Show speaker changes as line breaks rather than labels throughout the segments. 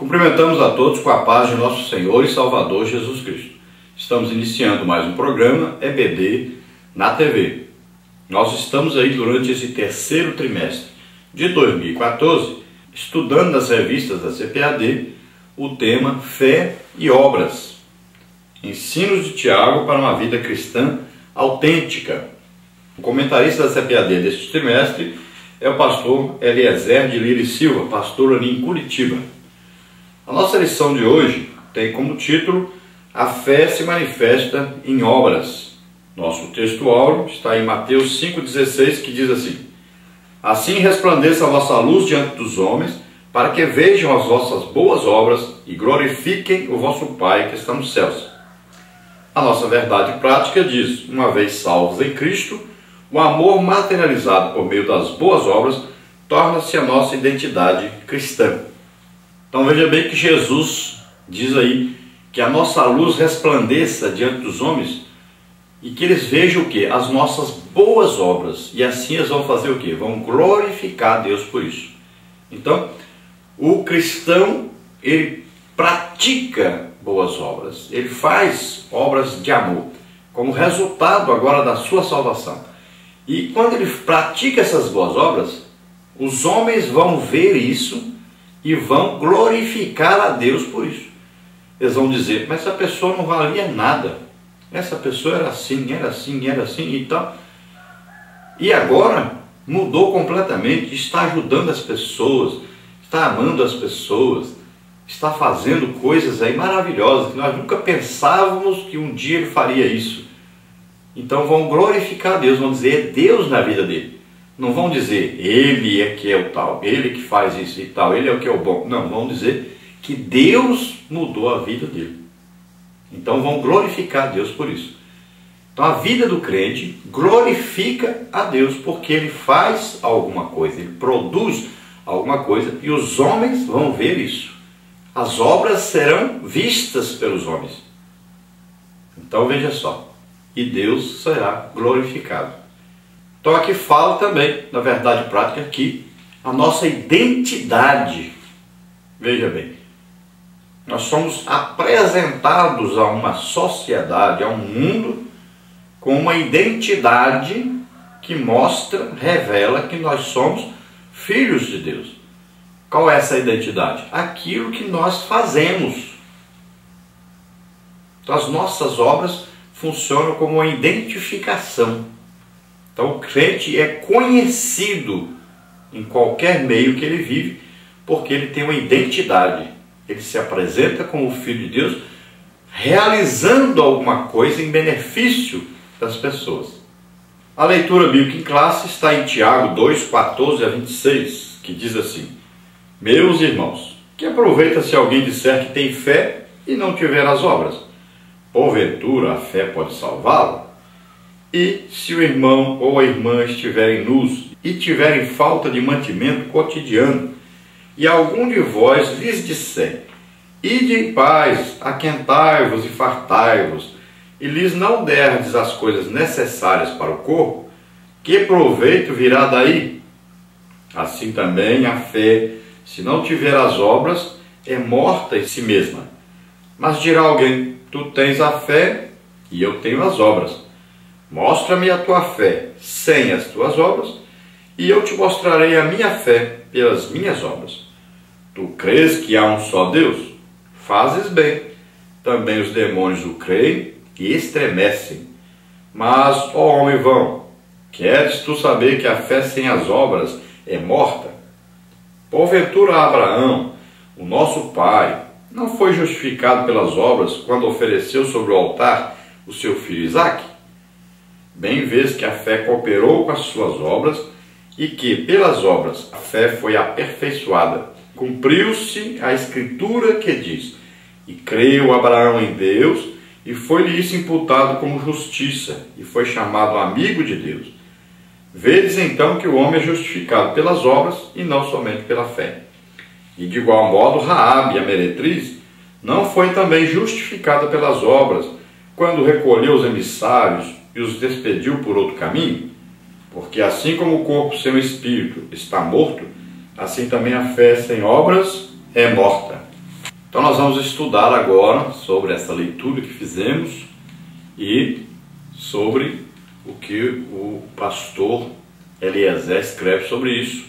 Cumprimentamos a todos com a paz de nosso Senhor e Salvador Jesus Cristo. Estamos iniciando mais um programa EBD na TV. Nós estamos aí durante esse terceiro trimestre de 2014, estudando nas revistas da CPAD o tema Fé e Obras. Ensinos de Tiago para uma vida cristã autêntica. O comentarista da CPAD deste trimestre é o pastor Eliezer de Lira e Silva, pastor ali em Curitiba. A nossa lição de hoje tem como título A Fé se manifesta em obras. Nosso texto-áureo está em Mateus 5,16, que diz assim: Assim resplandeça a vossa luz diante dos homens, para que vejam as vossas boas obras e glorifiquem o vosso Pai que está nos céus. A nossa verdade prática diz: uma vez salvos em Cristo, o amor materializado por meio das boas obras torna-se a nossa identidade cristã. Então veja bem que Jesus diz aí que a nossa luz resplandeça diante dos homens e que eles vejam o quê? As nossas boas obras. E assim eles vão fazer o quê? Vão glorificar a Deus por isso. Então, o cristão, ele pratica boas obras. Ele faz obras de amor, como resultado agora da sua salvação. E quando ele pratica essas boas obras, os homens vão ver isso e vão glorificar a Deus por isso. Eles vão dizer, mas essa pessoa não valia nada. Essa pessoa era assim e tal. E agora mudou completamente, está ajudando as pessoas, está amando as pessoas, está fazendo coisas aí maravilhosas, que nós nunca pensávamos que um dia ele faria isso. Então vão glorificar a Deus, vão dizer, é Deus na vida dele. Não vão dizer, ele é que é o tal, ele que faz isso e tal, ele é o que é o bom. Não, vão dizer que Deus mudou a vida dele. Então vão glorificar a Deus por isso. Então a vida do crente glorifica a Deus porque ele faz alguma coisa, ele produz alguma coisa e os homens vão ver isso. As obras serão vistas pelos homens. Então veja só, e Deus será glorificado. Então aqui fala também, na verdade prática, aqui, a nossa identidade. Veja bem, nós somos apresentados a uma sociedade, a um mundo, com uma identidade que mostra, revela que nós somos filhos de Deus. Qual é essa identidade? Aquilo que nós fazemos. Então as nossas obras funcionam como uma identificação. Então o crente é conhecido em qualquer meio que ele vive, porque ele tem uma identidade. Ele se apresenta como filho de Deus, realizando alguma coisa em benefício das pessoas. A leitura bíblica em classe está em Tiago 2, 14 a 26, que diz assim: Meus irmãos, que aproveita se alguém disser que tem fé e não tiver as obras? Porventura a fé pode salvá-lo? E se o irmão ou a irmã estiverem nus e tiverem falta de mantimento cotidiano, e algum de vós lhes disser, ide em paz, aquentai-vos e fartai-vos, e lhes não derdes as coisas necessárias para o corpo, que proveito virá daí? Assim também a fé, se não tiver as obras, é morta em si mesma. Mas dirá alguém, tu tens a fé e eu tenho as obras. Mostra-me a tua fé sem as tuas obras, e eu te mostrarei a minha fé pelas minhas obras. Tu crês que há um só Deus? Fazes bem. Também os demônios o creem e estremecem. Mas, ó homem vão, queres tu saber que a fé sem as obras é morta? Porventura Abraão, o nosso pai, não foi justificado pelas obras quando ofereceu sobre o altar o seu filho Isaque? Bem vês que a fé cooperou com as suas obras e que, pelas obras, a fé foi aperfeiçoada. Cumpriu-se a escritura que diz, e creu Abraão em Deus, e foi-lhe isso imputado como justiça, e foi chamado amigo de Deus. Vedes então que o homem é justificado pelas obras, e não somente pela fé. E de igual modo, Raabe, a meretriz, não foi também justificada pelas obras, quando recolheu os emissários e os despediu por outro caminho? Porque assim como o corpo sem o espírito está morto, assim também a fé sem obras é morta. Então nós vamos estudar agora sobre essa leitura que fizemos e sobre o que o pastor Eliezer escreve sobre isso.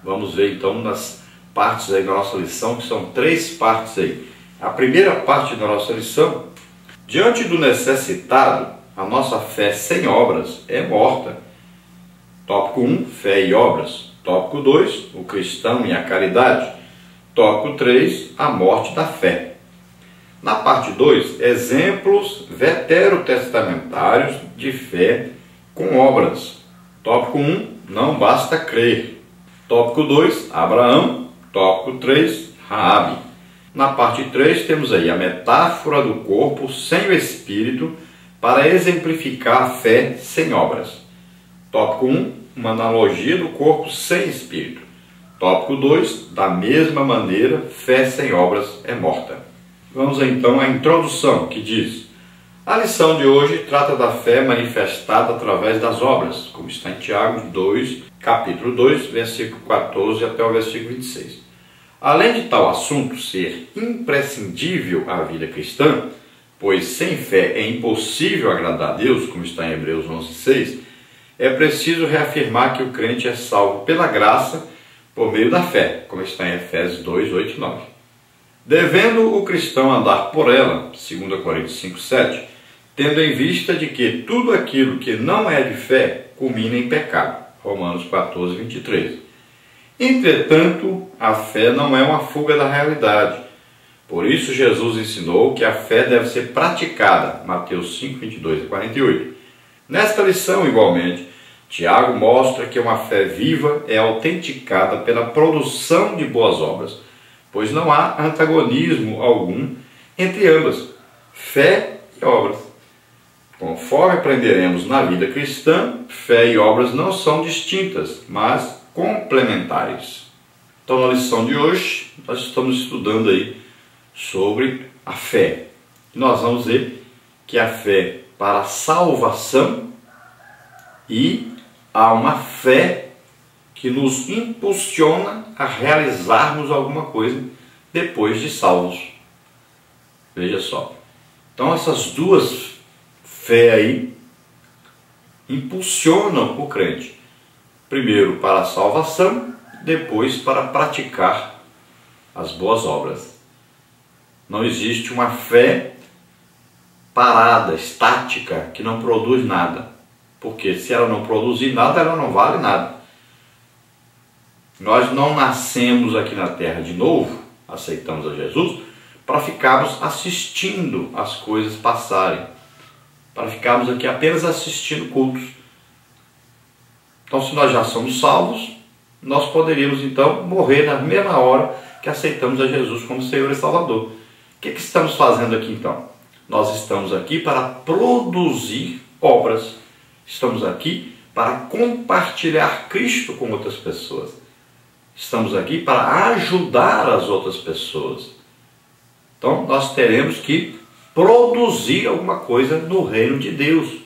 Vamos ver então nas partes aí da nossa lição, que são 3 partes aí. A primeira parte da nossa lição: diante do necessitado, a nossa fé sem obras é morta. Tópico 1, fé e obras. Tópico 2, o cristão e a caridade. Tópico 3, a morte da fé. Na parte 2, exemplos veterotestamentários de fé com obras. Tópico 1, não basta crer. Tópico 2, Abraão. Tópico 3, Raabe. Na parte 3 temos aí a metáfora do corpo sem o espírito para exemplificar a fé sem obras. Tópico 1, uma analogia do corpo sem espírito. Tópico 2, da mesma maneira, fé sem obras é morta. Vamos então à introdução, que diz: a lição de hoje trata da fé manifestada através das obras, como está em Tiago 2, capítulo 2, versículo 14 até o versículo 26. Além de tal assunto ser imprescindível à vida cristã, pois sem fé é impossível agradar a Deus, como está em Hebreus 11, 6, é preciso reafirmar que o crente é salvo pela graça por meio da fé, como está em Efésios 2, 8 e 9. Devendo o cristão andar por ela, 2 Coríntios 5, 7, tendo em vista de que tudo aquilo que não é de fé culmina em pecado, Romanos 14, 23. Entretanto, a fé não é uma fuga da realidade. Por isso Jesus ensinou que a fé deve ser praticada, Mateus 5, 22 e 48. Nesta lição, igualmente, Tiago mostra que uma fé viva é autenticada pela produção de boas obras, pois não há antagonismo algum entre ambas, fé e obras. Conforme aprenderemos na vida cristã, fé e obras não são distintas, mas complementares. Então, na lição de hoje, nós estamos estudando aí sobre a fé. E nós vamos ver que a fé para a salvação e há uma fé que nos impulsiona a realizarmos alguma coisa depois de salvos. Veja só. Então essas duas fé aí impulsionam o crente. Primeiro para a salvação, depois para praticar as boas obras. Não existe uma fé parada, estática, que não produz nada. Porque se ela não produzir nada, ela não vale nada. Nós não nascemos aqui na terra de novo, aceitamos a Jesus, para ficarmos assistindo as coisas passarem. Para ficarmos aqui apenas assistindo cultos. Então, se nós já somos salvos, nós poderíamos então morrer na mesma hora que aceitamos a Jesus como Senhor e Salvador. O que estamos fazendo aqui então? Nós estamos aqui para produzir obras. Estamos aqui para compartilhar Cristo com outras pessoas. Estamos aqui para ajudar as outras pessoas. Então, nós teremos que produzir alguma coisa no reino de Deus.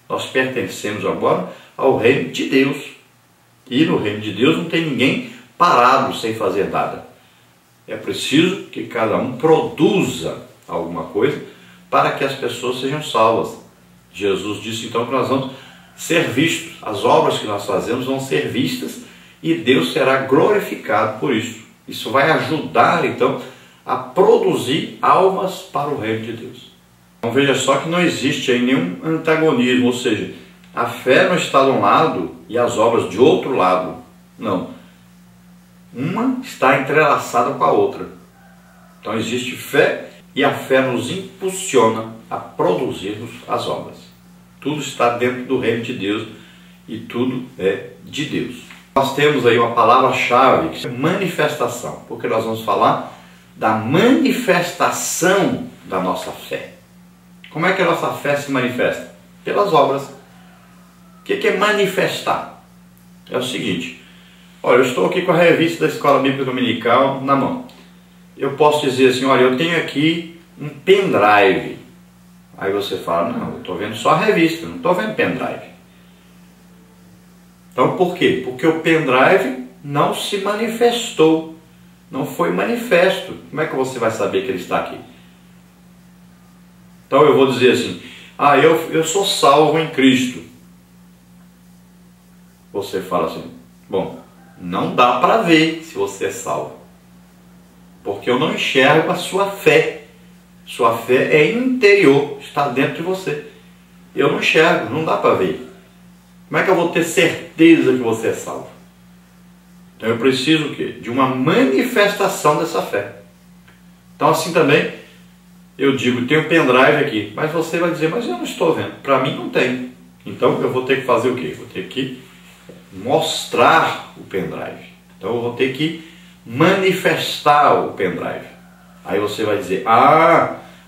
Nós pertencemos agora ao reino de Deus. E no reino de Deus não tem ninguém parado sem fazer nada. É preciso que cada um produza alguma coisa para que as pessoas sejam salvas. Jesus disse então que nós vamos ser vistos. As obras que nós fazemos vão ser vistas e Deus será glorificado por isso. Isso vai ajudar então a produzir almas para o reino de Deus. Então veja só que não existe aí nenhum antagonismo, ou seja, a fé não está de um lado e as obras de outro lado. Não. Uma está entrelaçada com a outra. Então existe fé e a fé nos impulsiona a produzirmos as obras. Tudo está dentro do reino de Deus e tudo é de Deus. Nós temos aí uma palavra-chave que é manifestação, porque nós vamos falar da manifestação da nossa fé. Como é que a nossa fé se manifesta? Pelas obras. O que é manifestar? É o seguinte: olha, eu estou aqui com a revista da Escola Bíblica Dominical na mão. Eu posso dizer assim, olha, eu tenho aqui um pendrive. Aí você fala, não, eu estou vendo só a revista, não estou vendo pendrive. Então por quê? Porque o pendrive não se manifestou. não foi manifesto. Como é que você vai saber que ele está aqui? Então eu vou dizer assim, eu sou salvo em Cristo. Você fala assim, bom, não dá para ver se você é salvo, porque eu não enxergo a sua fé. Sua fé é interior, está dentro de você. Eu não enxergo, não dá para ver. Como é que eu vou ter certeza que você é salvo? Então eu preciso o quê? De uma manifestação dessa fé. Então assim também, eu digo, tem um pendrive aqui, mas você vai dizer, mas eu não estou vendo. Para mim não tem. Então eu vou ter que fazer o quê? Vou ter que mostrar o pendrive. Então eu vou ter que manifestar o pendrive. Aí você vai dizer,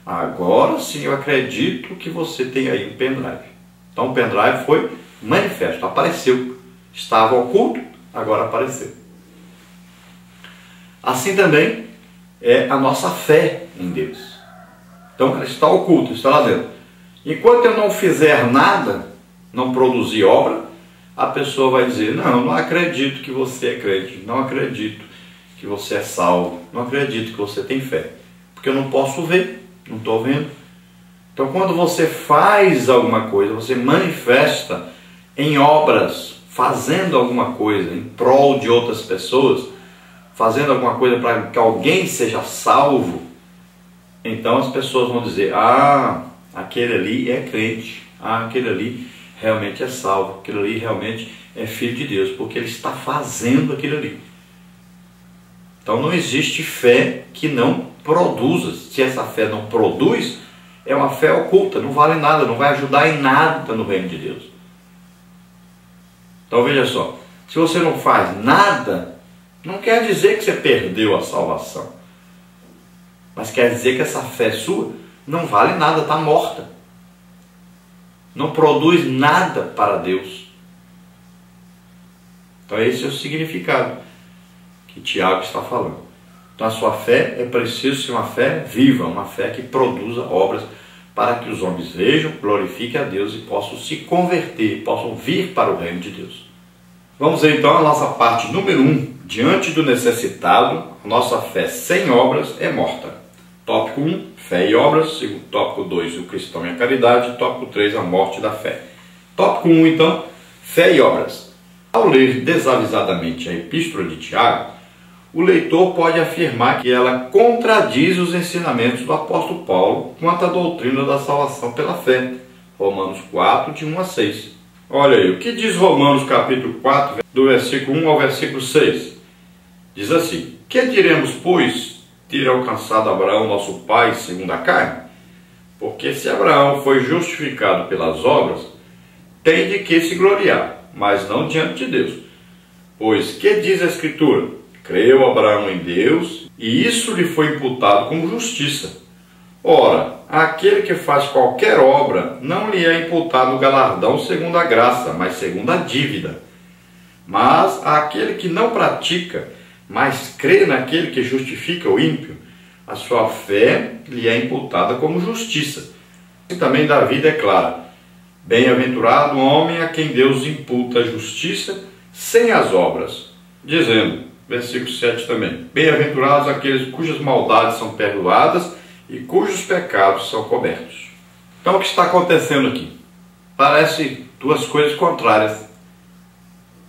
agora sim eu acredito que você tem aí um pendrive. Então o pendrive foi manifesto, apareceu. Estava oculto, agora apareceu. Assim também é a nossa fé em Deus. Então ela está oculta, está lá dentro. Enquanto eu não fizer nada, não produzir obra, a pessoa vai dizer, não acredito que você é crente, não acredito que você é salvo, não acredito que você tem fé, porque eu não posso ver, não estou vendo. Então quando você faz alguma coisa, você manifesta em obras, fazendo alguma coisa em prol de outras pessoas, fazendo alguma coisa para que alguém seja salvo, então as pessoas vão dizer, aquele ali é crente, aquele ali realmente é salvo, aquele ali realmente é filho de Deus, porque ele está fazendo aquilo ali. Então não existe fé que não produza. Se essa fé não produz, é uma fé oculta, não vale nada, não vai ajudar em nada no reino de Deus. Então veja só, se você não faz nada, não quer dizer que você perdeu a salvação, mas quer dizer que essa fé sua não vale nada, está morta. Não produz nada para Deus. Então esse é o significado que Tiago está falando. Então a sua fé é preciso ser uma fé viva, uma fé que produza obras para que os homens vejam, glorifiquem a Deus e possam se converter, possam vir para o reino de Deus. Vamos ver então a nossa parte número 1. Diante do necessitado, a nossa fé sem obras é morta. Tópico 1, fé e obras. Tópico 2, o cristão e a caridade. Tópico 3, a morte da fé. Tópico 1, então, fé e obras. Ao ler desavisadamente a epístola de Tiago, o leitor pode afirmar que ela contradiz os ensinamentos do apóstolo Paulo quanto à doutrina da salvação pela fé. Romanos 4, de 1 a 6. Olha aí, o que diz Romanos capítulo 4, do versículo 1 ao versículo 6? Diz assim, que diremos, pois, ter alcançado Abraão, nosso pai, segundo a carne? Porque se Abraão foi justificado pelas obras, tem de que se gloriar, mas não diante de Deus. Pois que diz a Escritura? Creu Abraão em Deus, e isso lhe foi imputado como justiça. Ora, aquele que faz qualquer obra, não lhe é imputado o galardão segundo a graça, mas segundo a dívida. Mas aquele que não pratica, mas crê naquele que justifica o ímpio, a sua fé lhe é imputada como justiça. E também Davi declara, bem-aventurado o homem a quem Deus imputa a justiça sem as obras, dizendo, versículo 7 também, bem-aventurados aqueles cujas maldades são perdoadas e cujos pecados são cobertos. Então o que está acontecendo aqui? Parece duas coisas contrárias.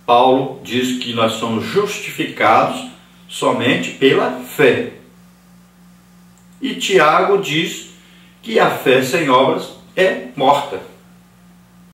Paulo diz que nós somos justificados somente pela fé. E Tiago diz que a fé sem obras é morta.